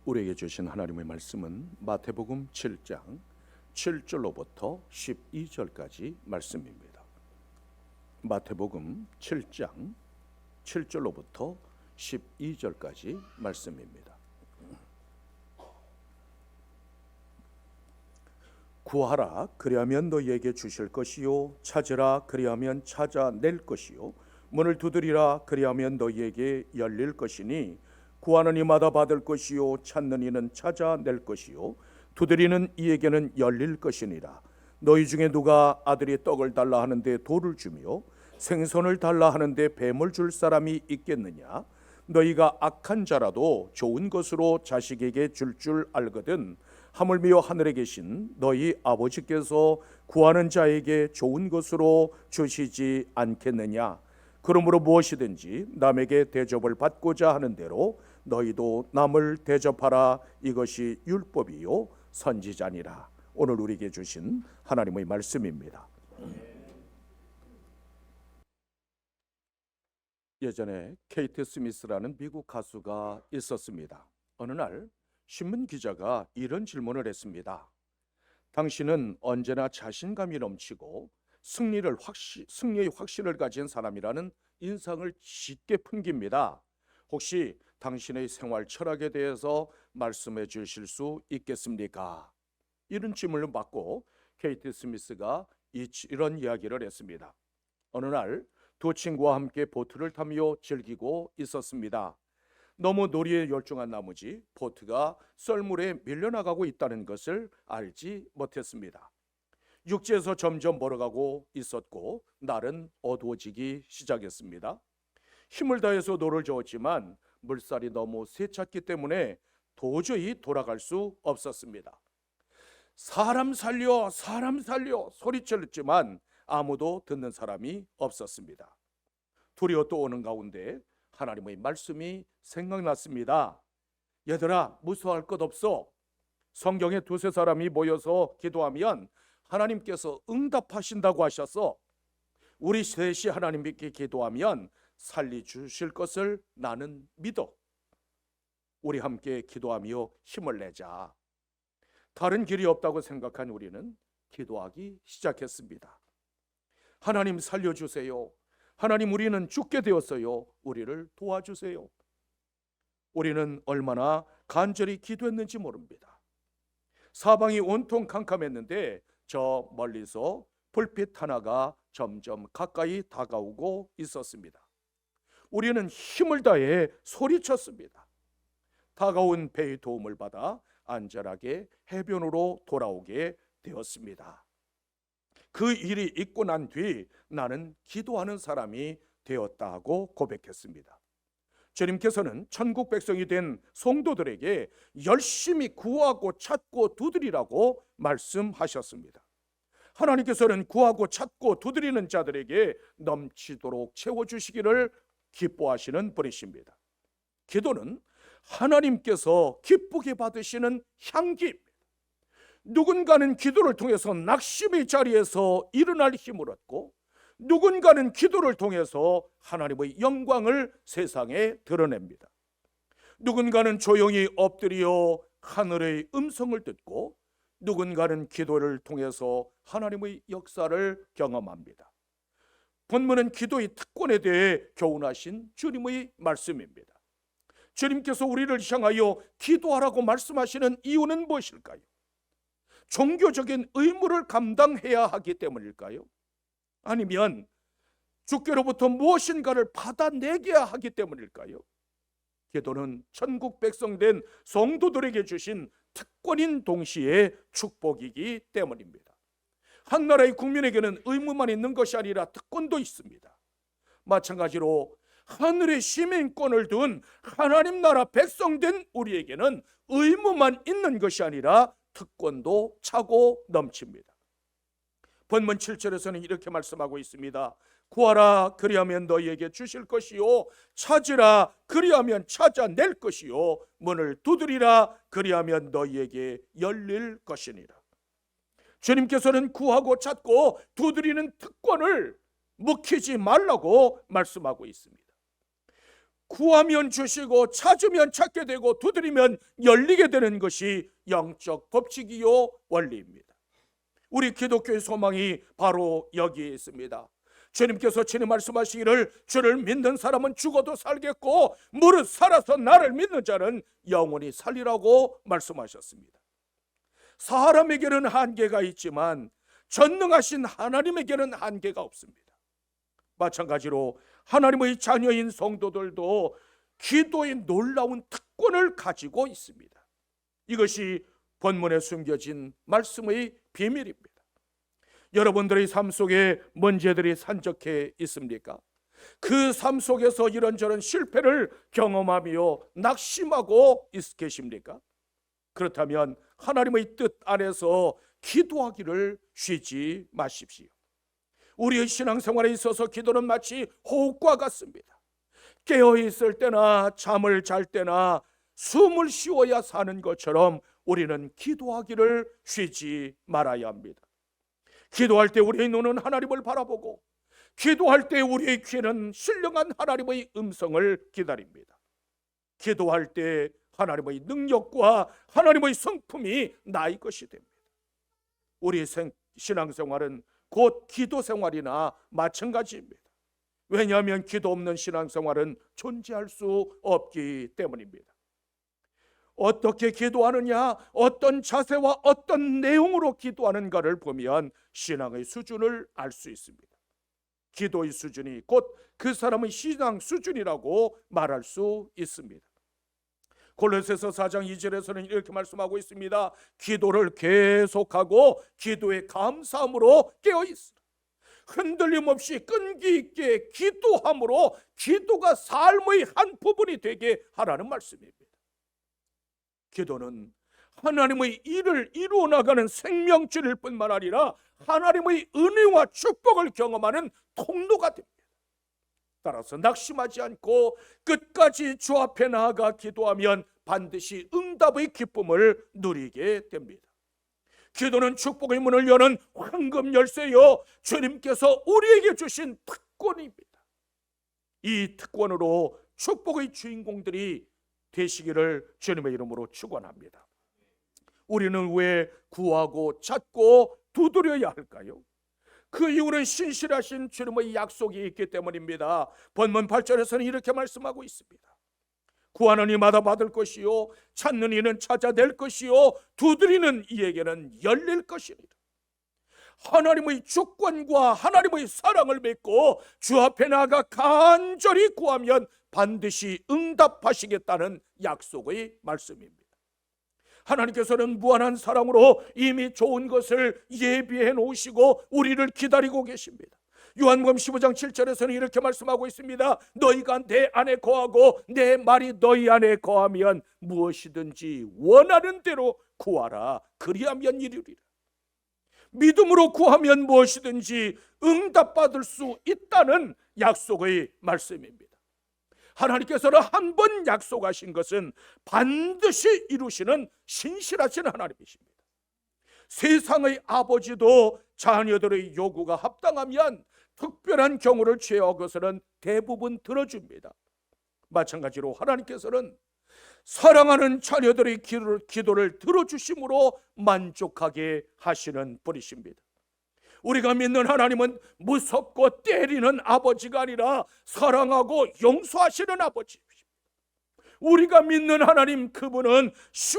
우리에게 주신 하나님의 말씀은 마태복음 7장 7절로부터 12절까지 말씀입니다. 마태복음 7장 7절로부터 12절까지 말씀입니다. 구하라 그리하면 너희에게 주실 것이요, 찾으라 그리하면 찾아낼 것이요, 문을 두드리라 그리하면 너희에게 열릴 것이니 구하는 이마다 받을 것이요, 찾는 이는 찾아낼 것이요, 두드리는 이에게는 열릴 것이니라. 너희 중에 누가 아들이 떡을 달라 하는데 돌을 주며 생선을 달라 하는데 뱀을 줄 사람이 있겠느냐? 너희가 악한 자라도 좋은 것으로 자식에게 줄 알거든 하물며 하늘에 계신 너희 아버지께서 구하는 자에게 좋은 것으로 주시지 않겠느냐? 그러므로 무엇이든지 남에게 대접을 받고자 하는 대로 너희도 남을 대접하라. 이것이 율법이요 선지자니라. 오늘 우리에게 주신 하나님의 말씀입니다. 예전에 케이트 스미스라는 미국 가수가 있었습니다. 어느 날 신문 기자가 이런 질문을 했습니다. 당신은 언제나 자신감이 넘치고 승리의 확신을 가진 사람이라는 인상을 짙게 풍깁니다. 혹시 당신의 생활 철학에 대해서 말씀해 주실 수 있겠습니까? 이런 질문을 받고 케이트 스미스가 이런 이야기를 했습니다. 어느 날 두 친구와 함께 보트를 타며 즐기고 있었습니다. 너무 놀이에 열중한 나머지 보트가 썰물에 밀려나가고 있다는 것을 알지 못했습니다. 육지에서 점점 멀어가고 있었고 날은 어두워지기 시작했습니다. 힘을 다해서 노를 저었지만 물살이 너무 세찼기 때문에 도저히 돌아갈 수 없었습니다. 사람 살려, 사람 살려 소리쳤지만 아무도 듣는 사람이 없었습니다. 두려워 떠오는 가운데 하나님의 말씀이 생각났습니다. 얘들아, 무서워할 것 없어. 성경에 두세 사람이 모여서 기도하면 하나님께서 응답하신다고 하셔서 우리 셋이 하나님께 기도하면 살려주실 것을 나는 믿어. 우리 함께 기도하며 힘을 내자. 다른 길이 없다고 생각한 우리는 기도하기 시작했습니다. 하나님 살려주세요. 하나님, 우리는 죽게 되었어요. 우리를 도와주세요. 우리는 얼마나 간절히 기도했는지 모릅니다. 사방이 온통 캄캄했는데 저 멀리서 불빛 하나가 점점 가까이 다가오고 있었습니다. 우리는 힘을 다해 소리쳤습니다. 다가온 배의 도움을 받아 안전하게 해변으로 돌아오게 되었습니다. 그 일이 있고 난 뒤 나는 기도하는 사람이 되었다고 고백했습니다. 주님께서는 천국 백성이 된 성도들에게 열심히 구하고 찾고 두드리라고 말씀하셨습니다. 하나님께서는 구하고 찾고 두드리는 자들에게 넘치도록 채워주시기를 기뻐하시는 분이십니다. 기도는 하나님께서 기쁘게 받으시는 향기입니다. 누군가는 기도를 통해서 낙심의 자리에서 일어날 힘을 얻고, 누군가는 기도를 통해서 하나님의 영광을 세상에 드러냅니다. 누군가는 조용히 엎드려 하늘의 음성을 듣고, 누군가는 기도를 통해서 하나님의 역사를 경험합니다. 본문은 기도의 특권에 대해 교훈하신 주님의 말씀입니다. 주님께서 우리를 향하여 기도하라고 말씀하시는 이유는 무엇일까요? 종교적인 의무를 감당해야 하기 때문일까요? 아니면 주께로부터 무엇인가를 받아내게 하기 때문일까요? 기도는 천국 백성 된 성도들에게 주신 특권인 동시에 축복이기 때문입니다. 한 나라의 국민에게는 의무만 있는 것이 아니라 특권도 있습니다. 마찬가지로 하늘의 시민권을 둔 하나님 나라 백성 된 우리에게는 의무만 있는 것이 아니라 특권도 차고 넘칩니다. 본문 7절에서는 이렇게 말씀하고 있습니다. 구하라 그리하면 너희에게 주실 것이요, 찾으라 그리하면 찾아낼 것이요, 문을 두드리라 그리하면 너희에게 열릴 것이니라. 주님께서는 구하고 찾고 두드리는 특권을 묵히지 말라고 말씀하고 있습니다. 구하면 주시고 찾으면 찾게 되고 두드리면 열리게 되는 것이 영적 법칙이요 원리입니다. 우리 기독교의 소망이 바로 여기에 있습니다. 주님께서 친히 말씀하시기를 주를 믿는 사람은 죽어도 살겠고 무릇 살아서 나를 믿는 자는 영원히 살리라고 말씀하셨습니다. 사람에게는 한계가 있지만 전능하신 하나님에게는 한계가 없습니다. 마찬가지로 하나님의 자녀인 성도들도 기도의 놀라운 특권을 가지고 있습니다. 이것이 본문에 숨겨진 말씀의 비밀입니다. 여러분들의 삶 속에 문제들이 산적해 있습니까? 그 삶 속에서 이런저런 실패를 경험하며 낙심하고 계십니까? 그렇다면 하나님의 뜻 안에서 기도하기를 쉬지 마십시오. 우리의 신앙생활에 있어서 기도는 마치 호흡과 같습니다. 깨어있을 때나 잠을 잘 때나 숨을 쉬어야 사는 것처럼 우리는 기도하기를 쉬지 말아야 합니다. 기도할 때 우리의 눈은 하나님을 바라보고 기도할 때 우리의 귀는 신령한 하나님의 음성을 기다립니다. 기도할 때 하나님의 능력과 하나님의 성품이 나의 것이 됩니다. 우리 신앙생활은 곧 기도생활이나 마찬가지입니다. 왜냐하면 기도 없는 신앙생활은 존재할 수 없기 때문입니다. 어떻게 기도하느냐, 어떤 자세와 어떤 내용으로 기도하는가를 보면 신앙의 수준을 알 수 있습니다. 기도의 수준이 곧 그 사람의 신앙 수준이라고 말할 수 있습니다. 골로새서 4장 2절에서는 이렇게 말씀하고 있습니다. 기도를 계속하고 기도에 감사함으로 깨어있으라. 흔들림 없이 끈기 있게 기도함으로 기도가 삶의 한 부분이 되게 하라는 말씀입니다. 기도는 하나님의 일을 이루어 나가는 생명줄일 뿐만 아니라 하나님의 은혜와 축복을 경험하는 통로가 됩니다. 따라서 낙심하지 않고 끝까지 주 앞에 나아가 기도하면 반드시 응답의 기쁨을 누리게 됩니다. 기도는 축복의 문을 여는 황금 열쇠요, 주님께서 우리에게 주신 특권입니다. 이 특권으로 축복의 주인공들이 되시기를 주님의 이름으로 축원합니다. 우리는 왜 구하고 찾고 두드려야 할까요? 그 이유는 신실하신 주님의 약속이 있기 때문입니다. 본문 8절에서는 이렇게 말씀하고 있습니다. 구하는 이마다 받을 것이요 찾는 이는 찾아낼 것이요 두드리는 이에게는 열릴 것이니라. 하나님의 주권과 하나님의 사랑을 믿고 주 앞에 나아가 간절히 구하면 반드시 응답하시겠다는 약속의 말씀입니다. 하나님께서는 무한한 사랑으로 이미 좋은 것을 예비해 놓으시고 우리를 기다리고 계십니다. 요한복음 15장 7절에서는 이렇게 말씀하고 있습니다. 너희가 내 안에 거하고 내 말이 너희 안에 거하면 무엇이든지 원하는 대로 구하라. 그리하면 이루리라. 믿음으로 구하면 무엇이든지 응답받을 수 있다는 약속의 말씀입니다. 하나님께서는 한 번 약속하신 것은 반드시 이루시는 신실하신 하나님이십니다. 세상의 아버지도 자녀들의 요구가 합당하면 특별한 경우를 취하고서는 대부분 들어줍니다. 마찬가지로 하나님께서는 사랑하는 자녀들의 기도를 들어주심으로 만족하게 하시는 분이십니다. 우리가 믿는 하나님은 무섭고 때리는 아버지가 아니라 사랑하고 용서하시는 아버지입니다. 우리가 믿는 하나님, 그분은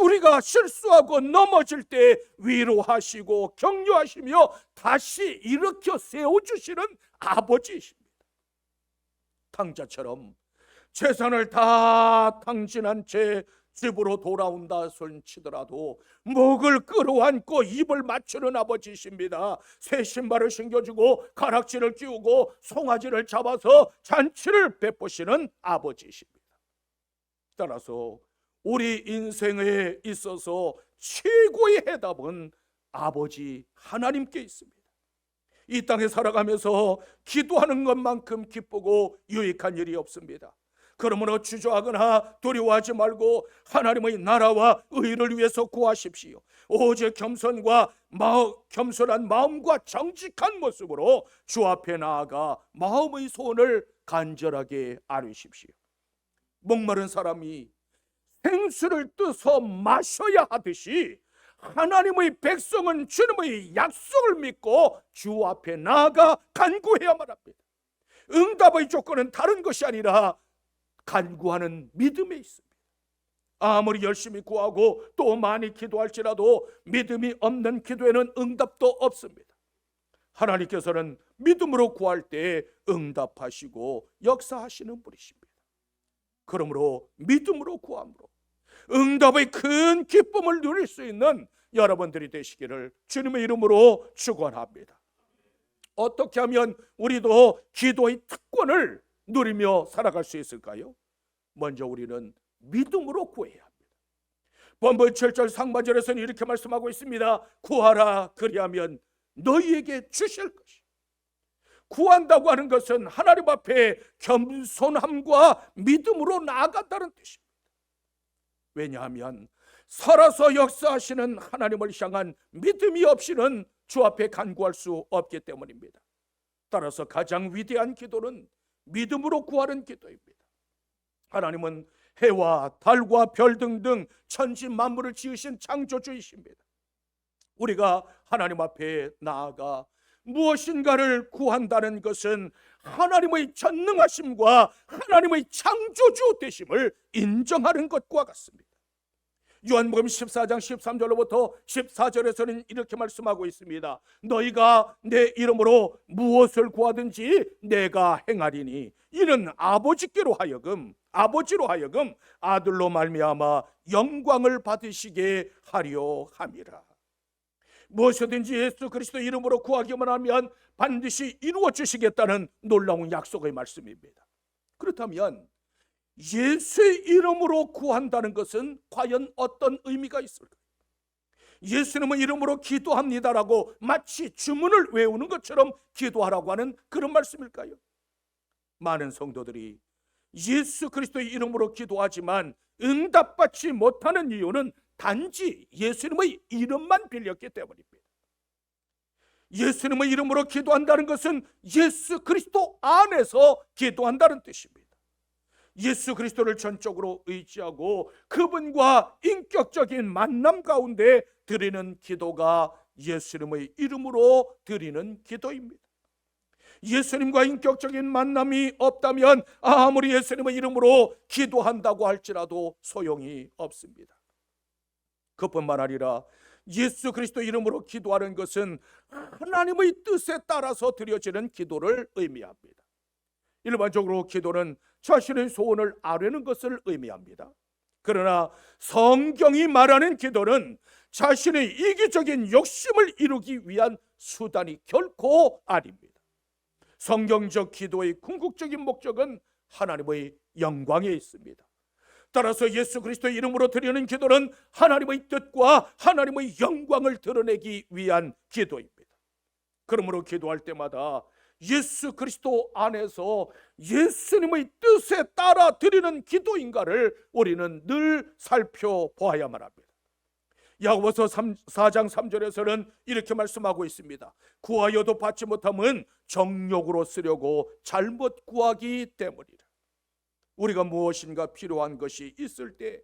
우리가 실수하고 넘어질 때 위로하시고 격려하시며 다시 일으켜 세워주시는 아버지이십니다. 탕자처럼 재산을 다 탕진한 채 집으로 돌아온다 손치더라도 목을 끌어안고 입을 맞추는 아버지이십니다. 새 신발을 신겨주고 가락지를 끼우고 송아지를 잡아서 잔치를 베푸시는 아버지이십니다. 따라서 우리 인생에 있어서 최고의 해답은 아버지 하나님께 있습니다. 이 땅에 살아가면서 기도하는 것만큼 기쁘고 유익한 일이 없습니다. 그러므로 주저하거나 두려워하지 말고 하나님의 나라와 의를 위해서 구하십시오. 오직 겸손한 마음과 정직한 모습으로 주 앞에 나아가 마음의 소원을 간절하게 아뢰십시오. 목마른 사람이 생수를 떠서 마셔야 하듯이 하나님의 백성은 주님의 약속을 믿고 주 앞에 나아가 간구해야만 합니다. 응답의 조건은 다른 것이 아니라 간구하는 믿음에 있습니다. 아무리 열심히 구하고 또 많이 기도할지라도 믿음이 없는 기도에는 응답도 없습니다. 하나님께서는 믿음으로 구할 때 응답하시고 역사하시는 분이십니다. 그러므로 믿음으로 구함으로 응답의 큰 기쁨을 누릴 수 있는 여러분들이 되시기를 주님의 이름으로 축원합니다. 어떻게 하면 우리도 기도의 특권을 누리며 살아갈 수 있을까요? 먼저 우리는 믿음으로 구해야 합니다. 본문 7절 상반절에서는 이렇게 말씀하고 있습니다. 구하라 그리하면 너희에게 주실 것이. 구한다고 하는 것은 하나님 앞에 겸손함과 믿음으로 나아간다는 뜻입니다. 왜냐하면 살아서 역사하시는 하나님을 향한 믿음이 없이는 주 앞에 간구할 수 없기 때문입니다. 따라서 가장 위대한 기도는 믿음으로 구하는 기도입니다. 하나님은 해와 달과 별 등등 천지 만물을 지으신 창조주이십니다. 우리가 하나님 앞에 나아가 무엇인가를 구한다는 것은 하나님의 전능하심과 하나님의 창조주 되심을 인정하는 것과 같습니다. 요한복음 14장 13절로부터 14절에서는 이렇게 말씀하고 있습니다. 너희가 내 이름으로 무엇을 구하든지 내가 행하리니 이는 아버지로 하여금 아들로 말미암아 영광을 받으시게 하려 함이라. 무엇이든지 예수 그리스도 이름으로 구하기만 하면 반드시 이루어 주시겠다는 놀라운 약속의 말씀입니다. 그렇다면 예수의 이름으로 구한다는 것은 과연 어떤 의미가 있을까요? 예수님의 이름으로 기도합니다라고 마치 주문을 외우는 것처럼 기도하라고 하는 그런 말씀일까요? 많은 성도들이 예수 그리스도의 이름으로 기도하지만 응답받지 못하는 이유는 단지 예수님의 이름만 빌렸기 때문입니다. 예수님의 이름으로 기도한다는 것은 예수 그리스도 안에서 기도한다는 뜻입니다. 예수 그리스도를 전적으로 의지하고 그분과 인격적인 만남 가운데 드리는 기도가 예수님의 이름으로 드리는 기도입니다. 예수님과 인격적인 만남이 없다면 아무리 예수님의 이름으로 기도한다고 할지라도 소용이 없습니다. 그뿐만 아니라 예수 그리스도 이름으로 기도하는 것은 하나님의 뜻에 따라서 드려지는 기도를 의미합니다. 일반적으로 기도는 자신의 소원을 아뢰는 것을 의미합니다. 그러나 성경이 말하는 기도는 자신의 이기적인 욕심을 이루기 위한 수단이 결코 아닙니다. 성경적 기도의 궁극적인 목적은 하나님의 영광에 있습니다. 따라서 예수 그리스도의 이름으로 드리는 기도는 하나님의 뜻과 하나님의 영광을 드러내기 위한 기도입니다. 그러므로 기도할 때마다 예수 그리스도 안에서 예수님의 뜻에 따라 드리는 기도인가를 우리는 늘 살펴보아야만 합니다. 야고보서 4장 3절에서는 이렇게 말씀하고 있습니다. 구하여도 받지 못함은 정욕으로 쓰려고 잘못 구하기 때문이라. 우리가 무엇인가 필요한 것이 있을 때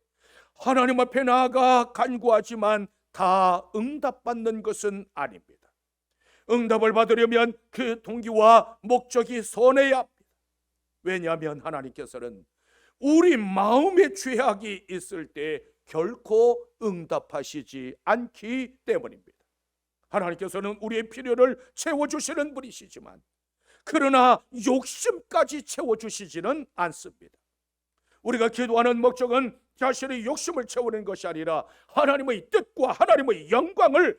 하나님 앞에 나아가 간구하지만 다 응답받는 것은 아닙니다. 응답을 받으려면 그 동기와 목적이 선해야 합니다. 왜냐하면 하나님께서는 우리 마음에 죄악이 있을 때 결코 응답하시지 않기 때문입니다. 하나님께서는 우리의 필요를 채워주시는 분이시지만 그러나 욕심까지 채워주시지는 않습니다. 우리가 기도하는 목적은 자신의 욕심을 채우는 것이 아니라 하나님의 뜻과 하나님의 영광을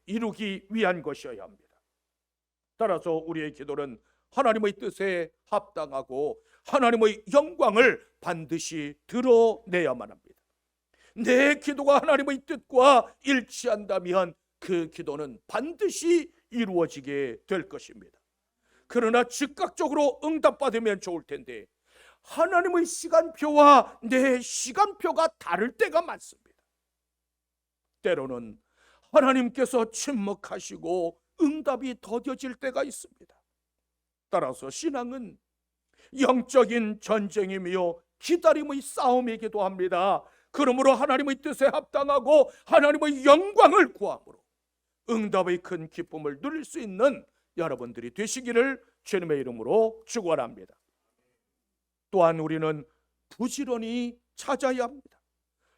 이루기 위한 것이어야 합니다. 따라서 우리의 기도는 하나님의 뜻에 합당하고 하나님의 영광을 반드시 드러내야만 합니다. 내 기도가 하나님의 뜻과 일치한다면 그 기도는 반드시 이루어지게 될 것입니다. 그러나 즉각적으로 응답받으면 좋을 텐데 하나님의 시간표와 내 시간표가 다를 때가 많습니다. 때로는 하나님께서 침묵하시고 응답이 더뎌질 때가 있습니다. 따라서 신앙은 영적인 전쟁이며 기다림의 싸움이기도 합니다. 그러므로 하나님의 뜻에 합당하고 하나님의 영광을 구함으로 응답의 큰 기쁨을 누릴 수 있는 여러분들이 되시기를 주님의 이름으로 축원합니다. 또한 우리는 부지런히 찾아야 합니다.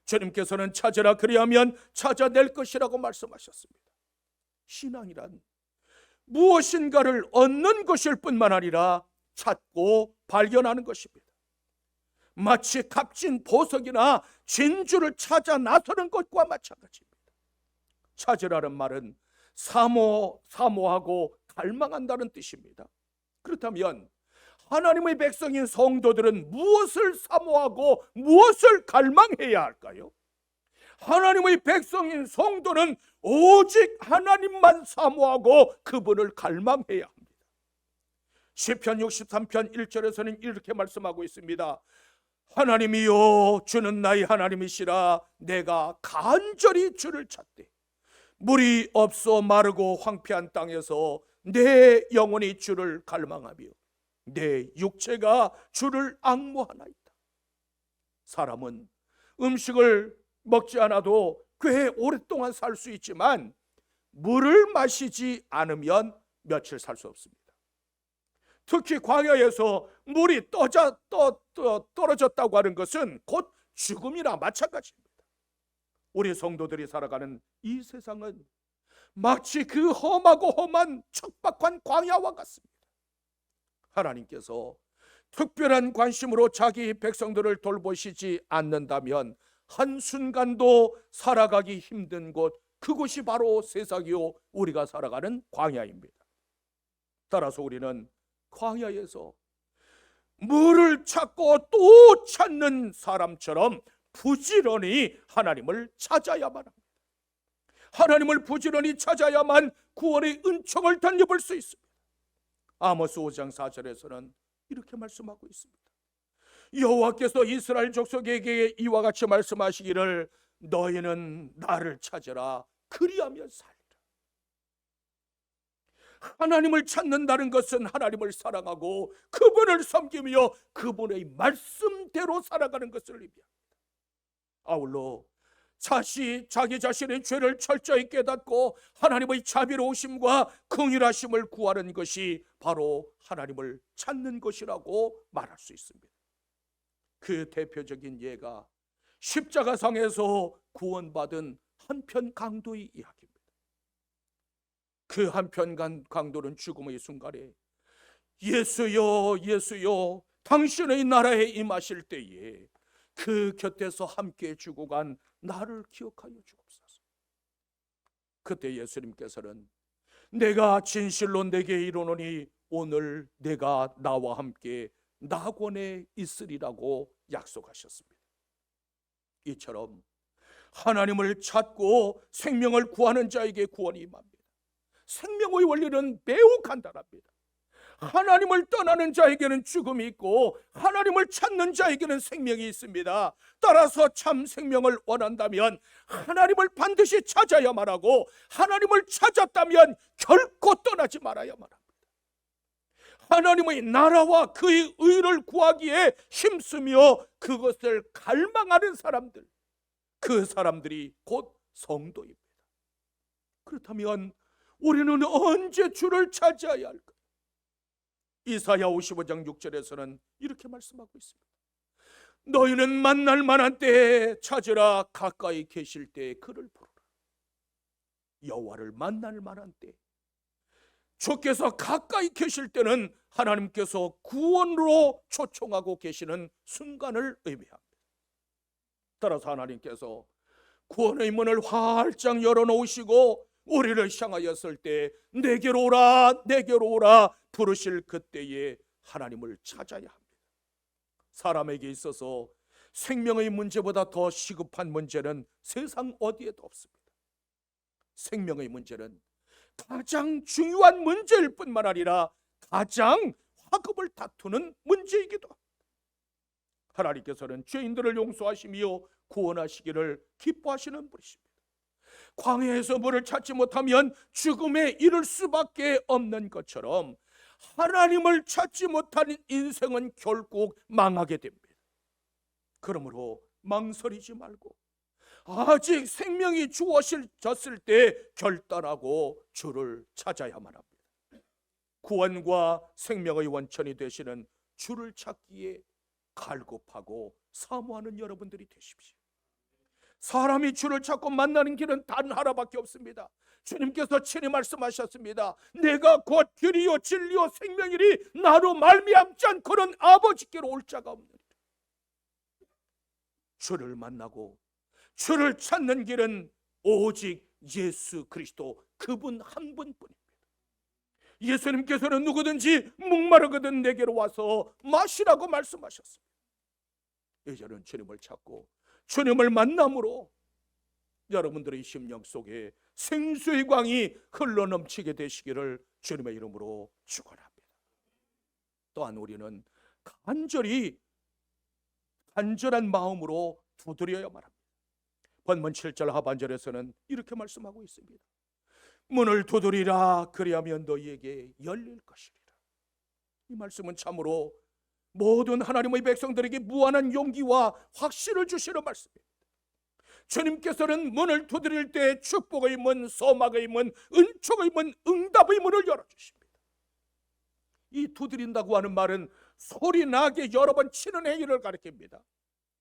주님께서는 찾으라 그리하면 찾아낼 것이라고 말씀하셨습니다. 신앙이란 무엇인가를 얻는 것일 뿐만 아니라 찾고 발견하는 것입니다. 마치 값진 보석이나 진주를 찾아 나서는 것과 마찬가지입니다. 찾으라는 말은 사모하고 갈망한다는 뜻입니다. 그렇다면 하나님의 백성인 성도들은 무엇을 사모하고 무엇을 갈망해야 할까요? 하나님의 백성인 성도는 오직 하나님만 사모하고 그분을 갈망해야 합니다. 시편 63편 1절에서는 이렇게 말씀하고 있습니다. 하나님이여 주는 나의 하나님이시라 내가 간절히 주를 찾되 물이 없어 마르고 황폐한 땅에서 내 영혼이 주를 갈망하며 내 육체가 주를 앙모하나이다. 사람은 음식을 먹지 않아도 꽤 오랫동안 살 수 있지만 물을 마시지 않으면 며칠 살 수 없습니다. 특히 광야에서 물이 떨어졌다고 하는 것은 곧 죽음이나 마찬가지입니다. 우리 성도들이 살아가는 이 세상은 마치 그 험하고 험한 척박한 광야와 같습니다. 하나님께서 특별한 관심으로 자기 백성들을 돌보시지 않는다면 한순간도 살아가기 힘든 곳, 그곳이 바로 세상이요 우리가 살아가는 광야입니다. 따라서 우리는 광야에서 물을 찾고 또 찾는 사람처럼 부지런히 하나님을 찾아야만 합니다. 하나님을 부지런히 찾아야만 구원의 은총을 덧입을 수 있습니다. 아모스 5장 4절에서는 이렇게 말씀하고 있습니다. 여호와께서 이스라엘 족속에게 이와 같이 말씀하시기를 너희는 나를 찾으라 그리하면 살리라. 하나님을 찾는다는 것은 하나님을 사랑하고 그분을 섬기며 그분의 말씀대로 살아가는 것을 의미합니다. 아울러 자기 자신의 죄를 철저히 깨닫고 하나님의 자비로우심과 긍휼하심을 구하는 것이 바로 하나님을 찾는 것이라고 말할 수 있습니다. 그 대표적인 예가 십자가상에서 구원받은 한편 강도의 이야기입니다. 그 한편 강도는 죽음의 순간에 예수여 예수여 당신의 나라에 임하실 때에 그 곁에서 함께 죽고 간 나를 기억하여 주옵소서. 그때 예수님께서는 내가 진실로 내게 이르노니 오늘 내가 나와 함께 낙원에 있으리라고 약속하셨습니다. 이처럼 하나님을 찾고 생명을 구하는 자에게 구원이 임합니다. 생명의 원리는 매우 간단합니다. 하나님을 떠나는 자에게는 죽음이 있고 하나님을 찾는 자에게는 생명이 있습니다. 따라서 참 생명을 원한다면 하나님을 반드시 찾아야만 하고 하나님을 찾았다면 결코 떠나지 말아야만 합니다. 하나님의 나라와 그의 의를 구하기에 힘쓰며 그것을 갈망하는 사람들, 그 사람들이 곧 성도입니다. 그렇다면 우리는 언제 주를 찾아야 할까? 이사야 55장 6절에서는 이렇게 말씀하고 있습니다. 너희는 만날 만한 때에 찾으라 가까이 계실 때에 그를 부르라. 여호와를 만날 만한 때, 주께서 가까이 계실 때는 하나님께서 구원으로 초청하고 계시는 순간을 의미합니다. 따라서 하나님께서 구원의 문을 활짝 열어놓으시고 우리를 향하였을 때 내게로 오라 내게로 오라 부르실 그때에 하나님을 찾아야 합니다. 사람에게 있어서 생명의 문제보다 더 시급한 문제는 세상 어디에도 없습니다. 생명의 문제는 가장 중요한 문제일 뿐만 아니라 가장 화급을 다투는 문제이기도 합니다. 하나님께서는 죄인들을 용서하시며 구원하시기를 기뻐하시는 분이십니다. 광야에서 물을 찾지 못하면 죽음에 이를 수밖에 없는 것처럼 하나님을 찾지 못하는 인생은 결국 망하게 됩니다. 그러므로 망설이지 말고 아직 생명이 주어졌을 때 결단하고 주를 찾아야만 합니다. 구원과 생명의 원천이 되시는 주를 찾기에 갈급하고 사모하는 여러분들이 되십시오. 사람이 주를 찾고 만나는 길은 단 하나밖에 없습니다. 주님께서 친히 말씀하셨습니다. 내가 곧 길이요 진리요 생명이니 나로 말미암지 않고는 아버지께로 올 자가 없느니라. 주를 만나고 주를 찾는 길은 오직 예수 그리스도 그분 한 분뿐입니다. 예수님께서는 누구든지 목마르거든 내게로 와서 마시라고 말씀하셨습니다. 이제는 주님을 찾고 주님을 만남으로 여러분들의 심령 속에 생수의 광이 흘러넘치게 되시기를 주님의 이름으로 축원합니다. 또한 우리는 간절한 마음으로 두드려야만 합니다. 본문 7절 하반절에서는 이렇게 말씀하고 있습니다. 문을 두드리라 그리하면 너희에게 열릴 것이리라. 이 말씀은 참으로 모든 하나님의 백성들에게 무한한 용기와 확신을 주시는 말씀입니다. 주님께서는 문을 두드릴 때 축복의 문, 소망의 문, 은총의 문, 응답의 문을 열어주십니다. 이 두드린다고 하는 말은 소리나게 여러 번 치는 행위를 가리킵니다.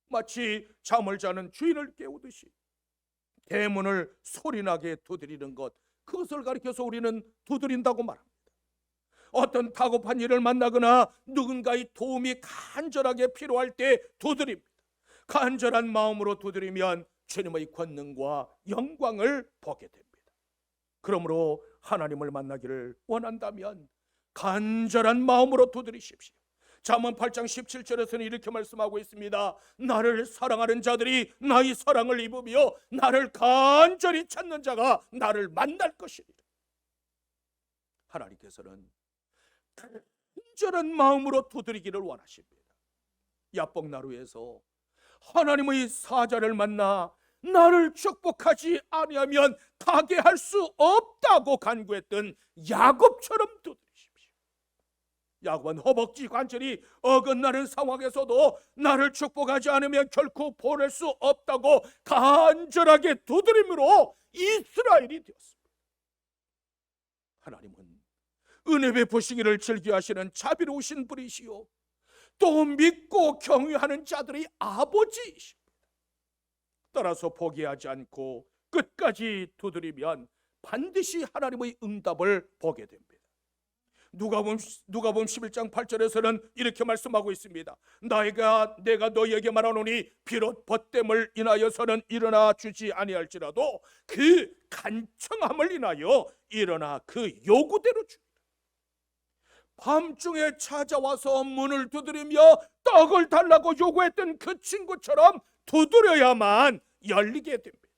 마치 잠을 자는 주인을 깨우듯이 대문을 소리나게 두드리는 것, 그것을 가리켜서 우리는 두드린다고 말합니다. 어떤 다급한 일을 만나거나 누군가의 도움이 간절하게 필요할 때 두드립니다. 간절한 마음으로 두드리면 주님의 권능과 영광을 보게 됩니다. 그러므로 하나님을 만나기를 원한다면 간절한 마음으로 두드리십시오. 잠언 8장 17절에서는 이렇게 말씀하고 있습니다. 나를 사랑하는 자들이 나의 사랑을 입으며 나를 간절히 찾는 자가 나를 만날 것이니라. 하나님께서는 간절한 마음으로 두드리기를 원하십니다. 야복나루에서 하나님의 사자를 만나 나를 축복하지 아니하면 가게 할 수 없다고 간구했던 야곱처럼 두드리십시오. 야곱은 허벅지 관절이 어긋나는 상황에서도 나를 축복하지 않으면 결코 보낼 수 없다고 간절하게 두드림으로 이스라엘이 되었습니다. 하나님은 은혜 베푸시기를 즐겨하시는 자비로우신 분이시요 또 믿고 경외하는 자들의 아버지이십니다. 따라서 포기하지 않고 끝까지 두드리면 반드시 하나님의 응답을 보게 됩니다. 누가복음 11장 8절에서는 이렇게 말씀하고 있습니다. 내가 너희에게 말하노니 비록 벗됨을 인하여서는 일어나 주지 아니할지라도 그 간청함을 인하여 일어나 그 요구대로 주리라. 밤중에 찾아와서 문을 두드리며 떡을 달라고 요구했던 그 친구처럼 두드려야만 열리게 됩니다.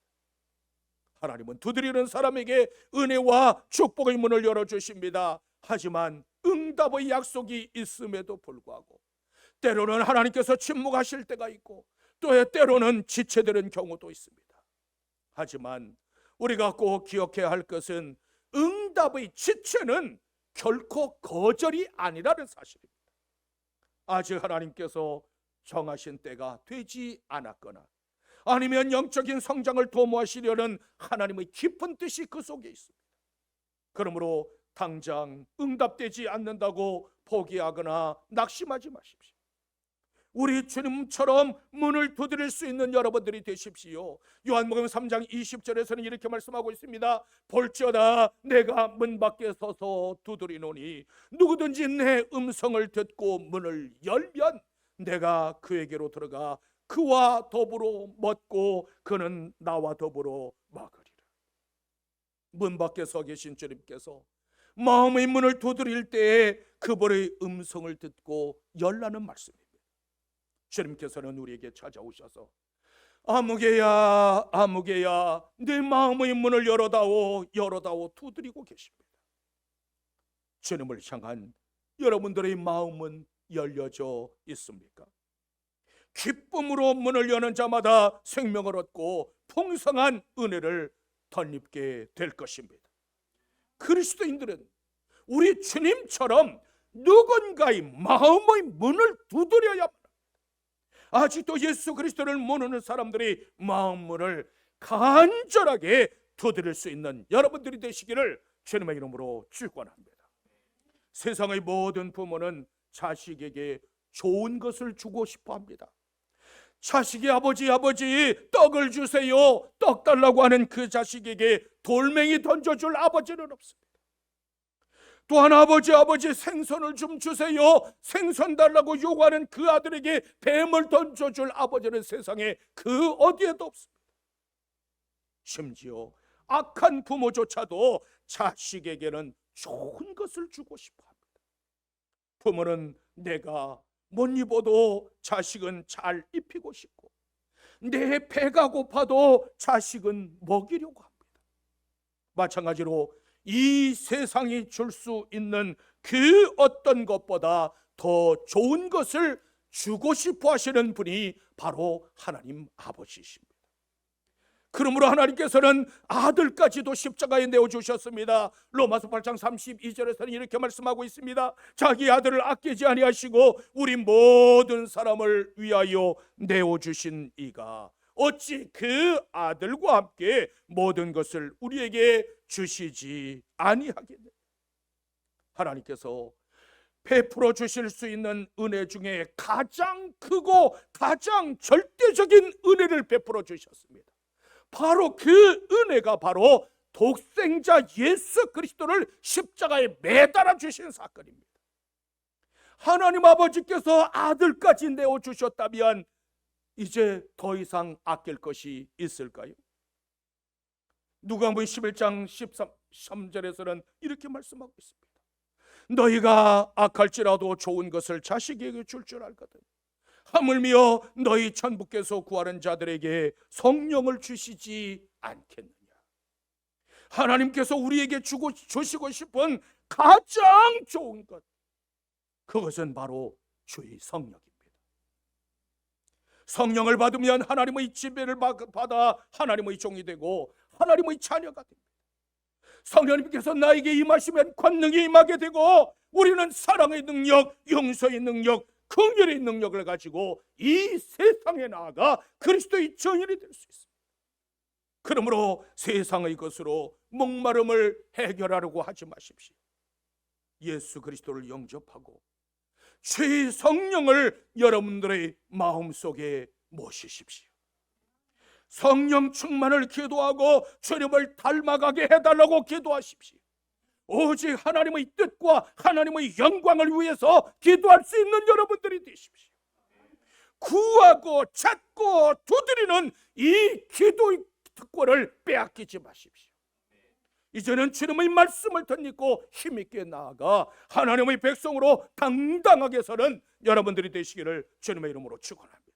하나님은 두드리는 사람에게 은혜와 축복의 문을 열어주십니다. 하지만 응답의 약속이 있음에도 불구하고 때로는 하나님께서 침묵하실 때가 있고 또 때로는 지체되는 경우도 있습니다. 하지만 우리가 꼭 기억해야 할 것은 응답의 지체는 결코 거절이 아니라는 사실입니다. 아직 하나님께서 정하신 때가 되지 않았거나 아니면 영적인 성장을 도모하시려는 하나님의 깊은 뜻이 그 속에 있습니다. 그러므로 당장 응답되지 않는다고 포기하거나 낙심하지 마십시오. 우리 주님처럼 문을 두드릴 수 있는 여러분들이 되십시오. 요한복음 3장 20절에서는 이렇게 말씀하고 있습니다. 볼지어다 내가 문 밖에 서서 두드리노니 누구든지 내 음성을 듣고 문을 열면 내가 그에게로 들어가 그와 더불어 먹고 그는 나와 더불어 먹으리라. 문 밖에 서 계신 주님께서 마음의 문을 두드릴 때에 그분의 음성을 듣고 열라는 말씀입니다. 주님께서는 우리에게 찾아오셔서 아무개야 아무개야 내 마음의 문을 열어다오 두드리고 계십니다. 주님을 향한 여러분들의 마음은 열려져 있습니까? 기쁨으로 문을 여는 자마다 생명을 얻고 풍성한 은혜를 덧입게 될 것입니다. 그리스도인들은 우리 주님처럼 누군가의 마음의 문을 두드려야 합니다. 아직도 예수 그리스도를 모르는 사람들이 마음문을 간절하게 두드릴 수 있는 여러분들이 되시기를 주님의 이름으로 축원합니다. 세상의 모든 부모는 자식에게 좋은 것을 주고 싶어 합니다. 자식이 아버지 떡을 주세요, 떡 달라고 하는 그 자식에게 돌멩이 던져줄 아버지는 없습니다. 또한 아버지 생선을 좀 주세요, 생선 달라고 요구하는 그 아들에게 뱀을 던져줄 아버지는 세상에 그 어디에도 없습니다. 심지어 악한 부모조차도 자식에게는 좋은 것을 주고 싶어 합니다. 부모는 내가 못 입어도 자식은 잘 입히고 싶고, 내 배가 고파도 자식은 먹이려고 합니다. 마찬가지로 이 세상이 줄 수 있는 그 어떤 것보다 더 좋은 것을 주고 싶어 하시는 분이 바로 하나님 아버지십니다. 그러므로 하나님께서는 아들까지도 십자가에 내어주셨습니다. 로마서 8장 32절에서는 이렇게 말씀하고 있습니다. 자기 아들을 아끼지 아니하시고 우리 모든 사람을 위하여 내어주신 이가 어찌 그 아들과 함께 모든 것을 우리에게 주시지 아니하겠느냐. 하나님께서 베풀어 주실 수 있는 은혜 중에 가장 크고 가장 절대적인 은혜를 베풀어 주셨습니다. 바로 그 은혜가 바로 독생자 예수 그리스도를 십자가에 매달아 주신 사건입니다. 하나님 아버지께서 아들까지 내어주셨다면 이제 더 이상 아낄 것이 있을까요? 누가복음 11장 13절에서는 이렇게 말씀하고 있습니다. 너희가 악할지라도 좋은 것을 자식에게 줄 줄 알거든. 하물며 너희 천부께서 구하는 자들에게 성령을 주시지 않겠느냐. 하나님께서 우리에게 주시고 싶은 가장 좋은 것, 그것은 바로 주의 성령입니다. 성령을 받으면 하나님의 지배를 받아 하나님의 종이 되고 하나님의 자녀가 됩니다. 성령님께서 나에게 임하시면 권능이 임하게 되고 우리는 사랑의 능력, 용서의 능력, 긍휼의 능력을 가지고 이 세상에 나아가 그리스도의 증인이 될 수 있습니다. 그러므로 세상의 것으로 목마름을 해결하려고 하지 마십시오. 예수 그리스도를 영접하고 주의 성령을 여러분들의 마음속에 모시십시오. 성령 충만을 기도하고 주님을 닮아가게 해달라고 기도하십시오. 오직 하나님의 뜻과 하나님의 영광을 위해서 기도할 수 있는 여러분들이 되십시오. 구하고 찾고 두드리는 이 기도의 특권을 빼앗기지 마십시오. 이제는 주님의 말씀을 덧입고 힘있게 나아가 하나님의 백성으로 당당하게 서는 여러분들이 되시기를 주님의 이름으로 축원합니다.